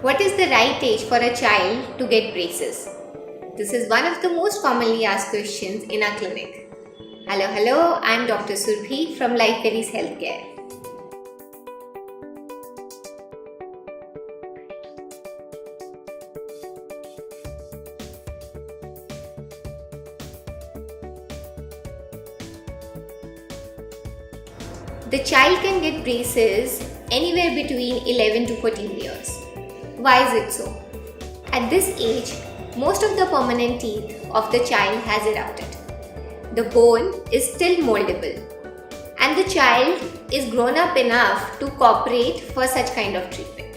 What is the right age for a child to get braces? This is one of the most commonly asked questions in our clinic. Hello, I'm Dr. Surbhi from Life Berries Healthcare. The child can get braces anywhere between 11 to 14 years. Why is it so? At this age, most of the permanent teeth of the child has erupted. The bone is still moldable, and the child is grown up enough to cooperate for such kind of treatment.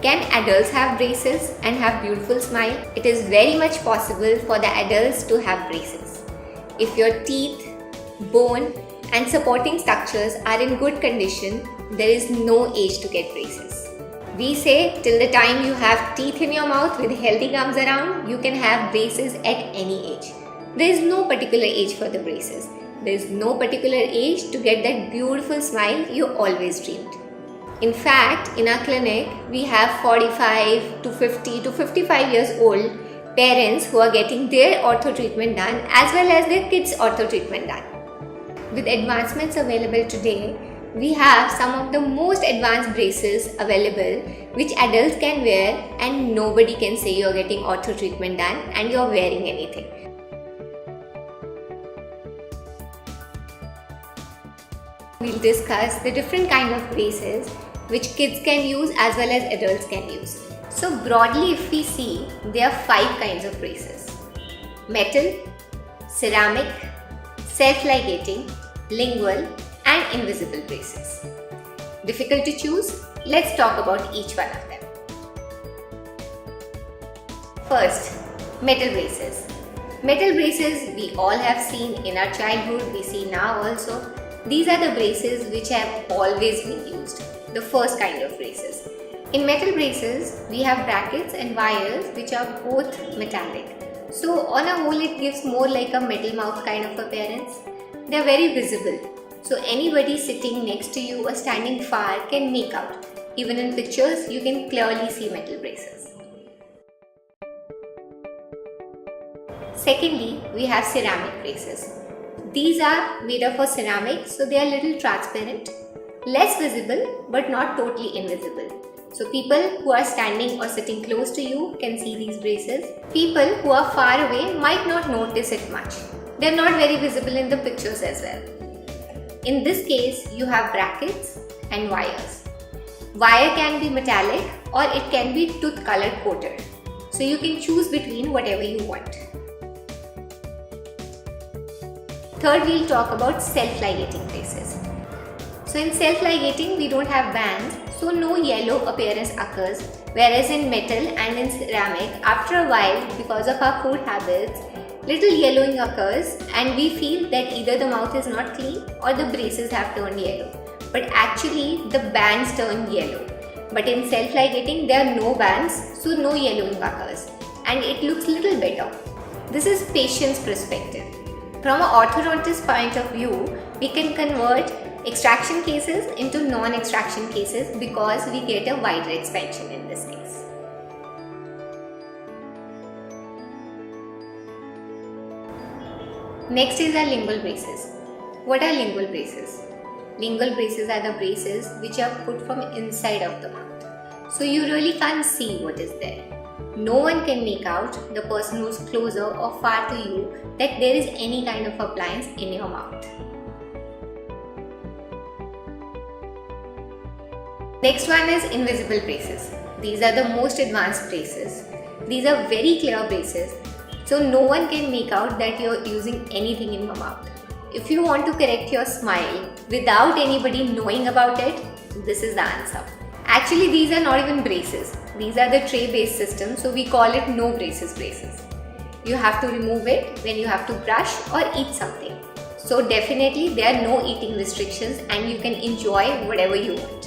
Can adults have braces and have beautiful smile? It is very much possible for the adults to have braces. If your teeth, bone and supporting structures are in good condition, there is no age to get braces. We say till the time you have teeth in your mouth with healthy gums around, you can have braces at any age. There is no particular age for the braces. There is no particular age to get that beautiful smile you always dreamed. In fact, in our clinic, we have 45 to 50 to 55 years old parents who are getting their ortho treatment done as well as their kids' ortho treatment done. With advancements available today, we have some of the most advanced braces available which adults can wear and nobody can say you're getting ortho treatment done and you're wearing anything. We'll discuss the different kind of braces which kids can use as well as adults can use. So broadly, if we see, there are 5 kinds of braces: metal, ceramic, self-ligating, lingual and invisible braces. Difficult to choose? Let's talk about each one of them. First, metal braces. Metal braces we all have seen in our childhood, we see now also. These are the braces which have always been used. The first kind of braces. In metal braces, we have brackets and wires which are both metallic. So on a whole, it gives more like a metal mouth kind of appearance. They are very visible. So anybody sitting next to you or standing far can make out. Even in pictures, you can clearly see metal braces. Secondly, we have ceramic braces. These are made of a ceramic, so they are little transparent. Less visible but not totally invisible. So people who are standing or sitting close to you can see these braces. People who are far away might not notice it much. They are not very visible in the pictures as well. In this case, you have brackets and wires. Wire can be metallic or it can be tooth colored coated. So you can choose between whatever you want. Third, we'll talk about self-ligating braces. So in self-ligating, we don't have bands, so no yellow appearance occurs, whereas in metal and in ceramic, after a while, because of our food habits, little yellowing occurs and we feel that either the mouth is not clean or the braces have turned yellow. But actually, the bands turn yellow. But in self-ligating, there are no bands, so no yellowing occurs and it looks little better. This is patient's perspective. From an orthodontist point of view, we can convert extraction cases into non-extraction cases because we get a wider expansion in this case. Next is our lingual braces. What are lingual braces? Lingual braces are the braces which are put from inside of the mouth. So you really can't see what is there. No one can make out, the person who's closer or far to you, that there is any kind of appliance in your mouth. Next one is invisible braces. These are the most advanced braces. These are very clear braces, so no one can make out that you're using anything in your mouth. If you want to correct your smile without anybody knowing about it, this is the answer. Actually, these are not even braces. These are the tray-based system, so we call it no braces braces. You have to remove it when you have to brush or eat something. So definitely there are no eating restrictions and you can enjoy whatever you want.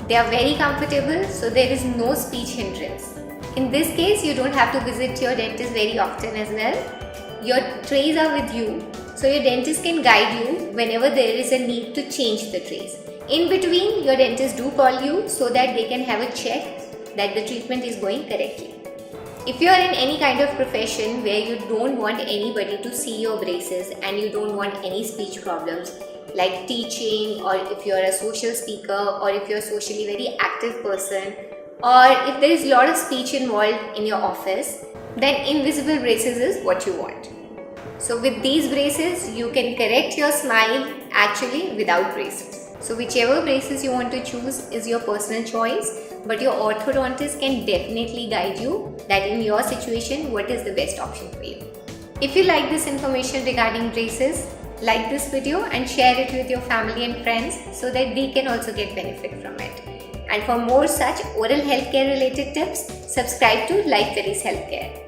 They are very comfortable, so there is no speech hindrance. In this case, you don't have to visit your dentist very often as well. Your trays are with you So your dentist can guide you whenever there is a need to change the trays. In between, your dentist do call you so that they can have a check that the treatment is going correctly. If you are in any kind of profession where you don't want anybody to see your braces and you don't want any speech problems like teaching, or if you are a social speaker, or if you are a socially very active person, or if there is a lot of speech involved in your office, then invisible braces is what you want. So with these braces, you can correct your smile actually without braces. So whichever braces you want to choose is your personal choice, but your orthodontist can definitely guide you that in your situation what is the best option for you. If you like this information regarding braces, like this video and share it with your family and friends so that they can also get benefit from it. And for more such oral healthcare related tips, subscribe to Life Fairies Healthcare.